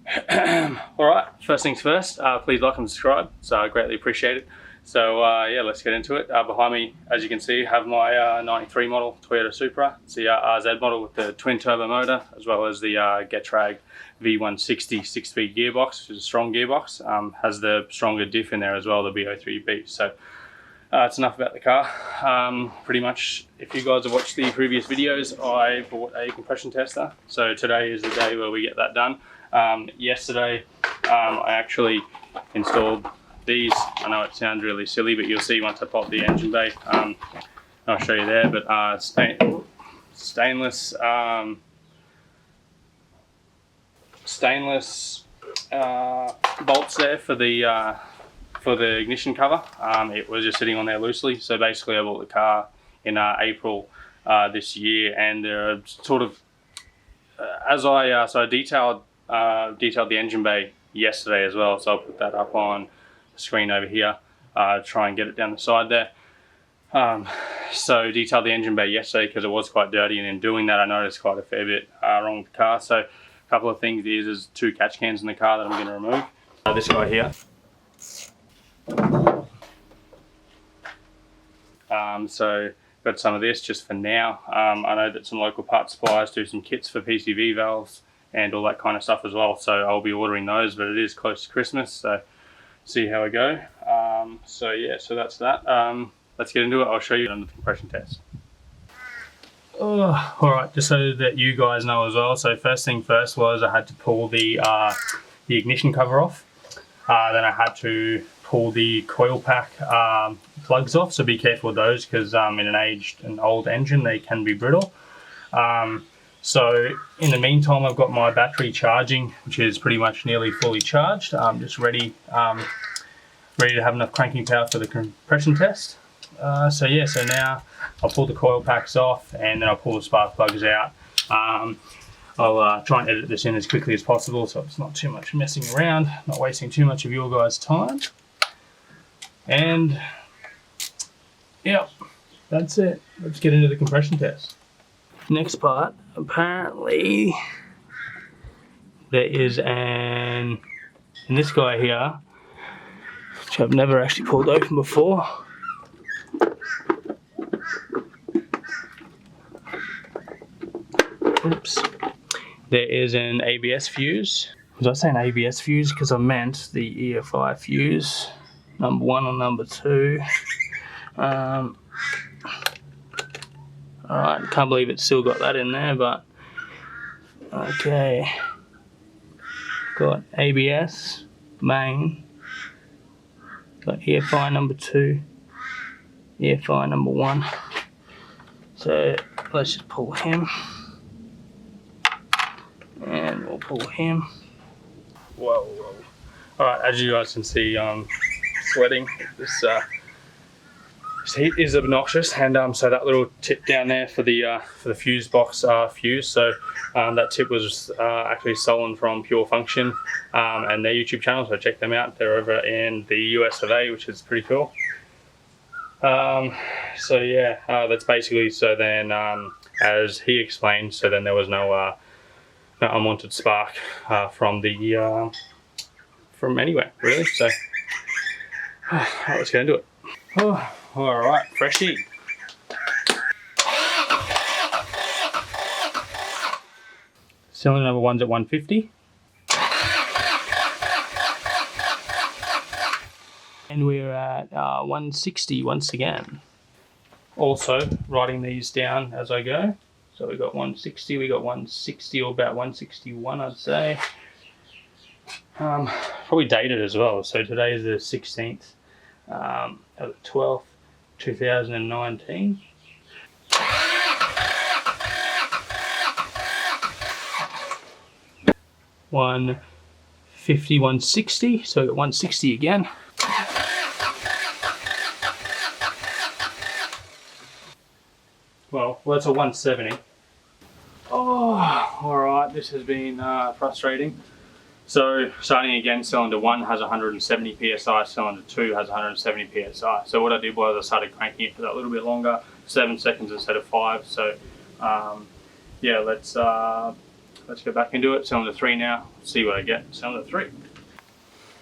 Alright, first things first, please like and subscribe, so I greatly appreciate it. So yeah, let's get into it. Behind me, as you can see, have my 93 model Toyota Supra. It's the RZ model with the twin turbo motor, as well as the getrag V160 6-speed gearbox, which is a strong gearbox. Has the stronger diff in there as well, the B03B. So it's enough about the car. Pretty much, if you guys have watched the previous videos, I bought a compression tester. So today is the day where we get that done. Yesterday, I actually installed these. I know it sounds really silly, but you'll see once I pop the engine bay. I'll show you there, but stainless bolts there for the ignition cover. It was just sitting on there loosely. So basically, I bought the car in April this year, and they're sort of so I detailed the engine bay yesterday as well. So I'll put that up on the screen over here. Try and get it down the side there. So detailed the engine bay yesterday because it was quite dirty, and in doing that, I noticed quite a fair bit wrong with the car. So a couple of things is there's 2 catch cans in the car that I'm going to remove. This guy here. So got some of this just for now. I know that some local parts suppliers do some kits for PCV valves and all that kind of stuff as well, so I'll be ordering those, but it is close to Christmas, so see how I go. So yeah, so that's that. Let's get into it. I'll show you on the compression test. Alright, just so that you guys know as well, so first thing first was I had to pull the ignition cover off. Then I had to pull the coil pack plugs off, so be careful with those because in an old engine they can be brittle. So in the meantime, I've got my battery charging, which is pretty much nearly fully charged. Just ready to have enough cranking power for the compression test. So yeah, so now I'll pull the coil packs off and then I'll pull the spark plugs out. I'll try and edit this in as quickly as possible so it's not too much messing around, not wasting too much of your guys' time. And yep, that's it. Let's get into the compression test. Next part, apparently there is in this guy here, which I've never actually pulled open before. Oops. There is an ABS fuse. Was I saying ABS fuse? Because I meant the EFI fuse, number 1 or number 2. Alright, can't believe it's still got that in there, but okay. Got ABS, main, got EFI number 2, EFI number 1. So let's just pull him. And we'll pull him. Whoa, whoa. Alright, as you guys can see, I'm sweating. This heat is obnoxious, and so that little tip down there for the fuse box fuse, so that tip was actually stolen from Pure Function and their YouTube channel, so check them out. They're over in the US of A, which is pretty cool. So yeah, that's basically, so then as he explained, so then there was no unwanted spark from anywhere really. So let's get into it. Oh, alright, fresh heat. Cylinder number 1's at 150. And we're at 160 once again. Also, writing these down as I go. So we got 160, we got 160, or about 161 I'd say. Probably dated as well, so today is the 16th of the 12th, 2019. $150, 160, so I got 160 again. Well, that's a 170. Oh, alright, this has been frustrating. So, starting again, cylinder 1 has 170 psi, cylinder 2 has 170 psi. So what I did was I started cranking it for that little bit longer, 7 seconds instead of 5. So, yeah, let's let's go back into it. Cylinder 3 now, see what I get. Cylinder 3.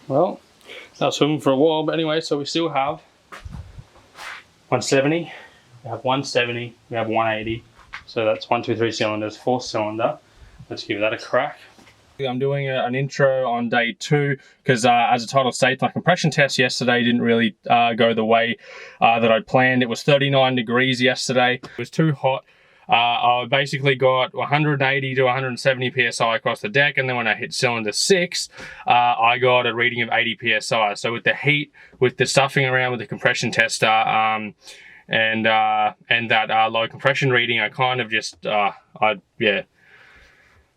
Well, that was swimming for a while, but anyway, so we still have 170, we have 170, we have 180. So that's 1, 2, 3 cylinders, 4th cylinder. Let's give that a crack. I'm doing an intro on day 2 because as the title states, my compression test yesterday didn't really go the way that I planned. It was 39 degrees yesterday. It was too hot. I basically got 180 to 170 psi across the deck, and then when I hit cylinder 6, I got a reading of 80 psi. So with the heat, with the stuffing around with the compression tester, and that low compression reading, I kind of just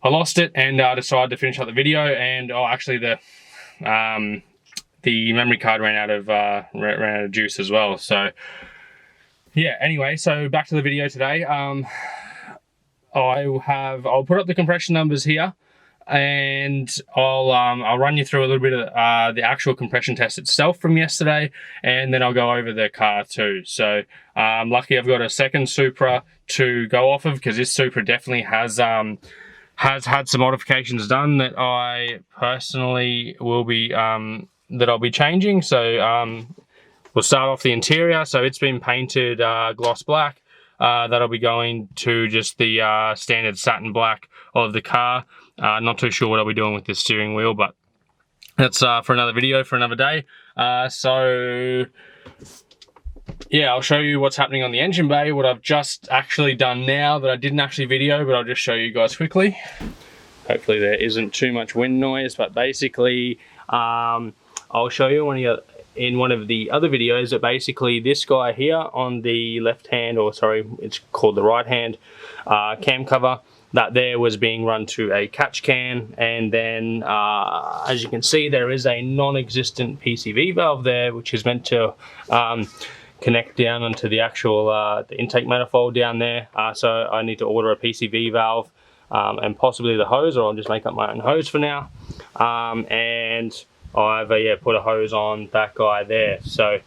I lost it and decided to finish up the video. And actually the memory card ran out of juice as well. So yeah, anyway, so back to the video today. I'll put up the compression numbers here, and I'll run you through a little bit of the actual compression test itself from yesterday, and then I'll go over the car too. So I'm lucky I've got a second Supra to go off of, because this Supra definitely has had some modifications done that I personally will be that I'll be changing. So we'll start off the interior. So it's been painted gloss black. That'll be going to just the standard satin black of the car. Not too sure what I'll be doing with this steering wheel, but that's for another video for another day. So yeah, I'll show you what's happening on the engine bay, what I've just actually done now that I didn't actually video, but I'll just show you guys quickly. Hopefully there isn't too much wind noise, but basically I'll show you in one of the other videos that basically this guy here on the left hand, or sorry, it's called the right hand cam cover, that there was being run to a catch can, and then as you can see, there is a non-existent PCV valve there, which is meant to connect down onto the actual the intake manifold down there. So I need to order a PCV valve and possibly the hose, or I'll just make up my own hose for now. And I've put a hose on that guy there. So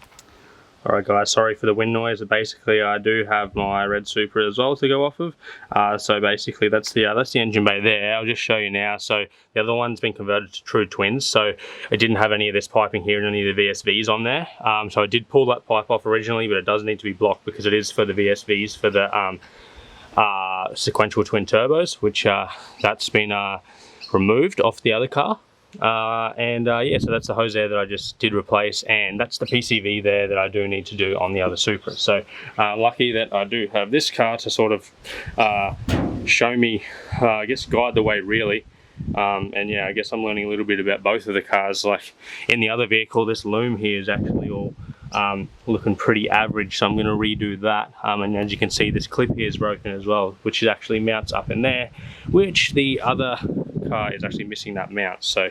alright guys, sorry for the wind noise. Basically I do have my red Supra as well to go off of. So basically that's the engine bay there. I'll just show you now. So the other one's been converted to true twins, so it didn't have any of this piping here and any of the VSVs on there. So I did pull that pipe off originally, but it does need to be blocked because it is for the VSVs for the sequential twin turbos, which that's been removed off the other car. Yeah, so that's the hose there that I just did replace, and that's the PCV there that I do need to do on the other Supra. So lucky that I do have this car to sort of show me, I guess guide the way really. And yeah, I guess I'm learning a little bit about both of the cars. Like in the other vehicle, this loom here is actually all looking pretty average, so I'm going to redo that. And as you can see, this clip here is broken as well, which is actually mounts up in there, which the other car is actually missing that mount. So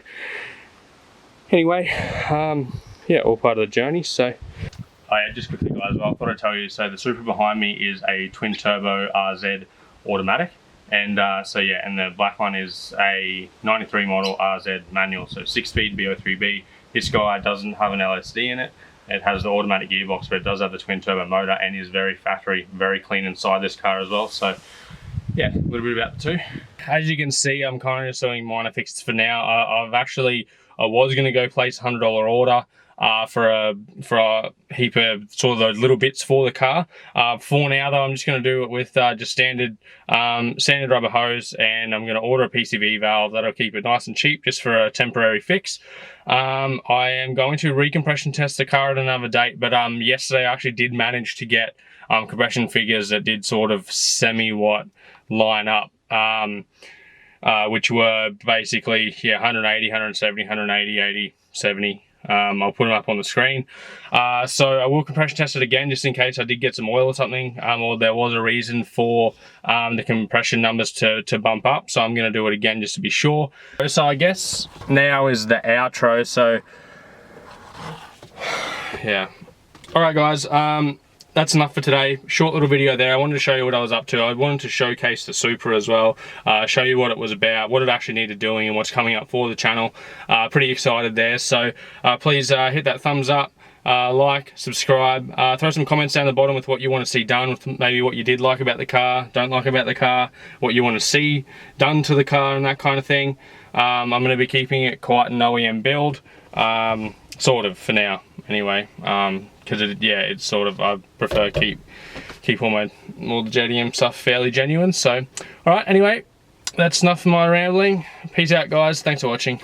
anyway, yeah, all part of the journey. So just quickly guys, I thought I'd tell you, so the Supra behind me is a twin turbo RZ automatic, and so yeah, and the black one is a 93 model RZ manual, so 6-speed BO3B. This guy doesn't have an LSD in it. It has the automatic gearbox, but it does have the twin turbo motor, and is very factory, very clean inside this car as well. So yeah, a little bit about the two. As you can see, I'm kind of just doing minor fixes for now. I was going to go place a $100 order for a heap of sort of those little bits for the car. For now though, I'm just going to do it with just standard rubber hose, and I'm going to order a PCV valve. That'll keep it nice and cheap just for a temporary fix. I am going to recompression test the car at another date, but yesterday I actually did manage to get compression figures that did sort of semi-what line up, which were basically 180, 170, 180, 80, 70. I'll put them up on the screen. So I will compression test it again just in case I did get some oil or something, or there was a reason for the compression numbers to bump up. So I'm going to do it again just to be sure. So I guess now is the outro. So yeah. Alright guys, that's enough for today. Short little video there. I wanted to show you what I was up to. I wanted to showcase the Supra as well, show you what it was about, what it actually needed doing, and what's coming up for the channel. Pretty excited there. So please hit that thumbs up, like, subscribe, throw some comments down the bottom with what you want to see done, with maybe what you did like about the car, don't like about the car, what you want to see done to the car and that kind of thing. I'm going to be keeping it quite an OEM build, sort of for now anyway, because it's sort of, I prefer keep all the JDM stuff fairly genuine. So alright, anyway, that's enough of my rambling. Peace out guys, thanks for watching.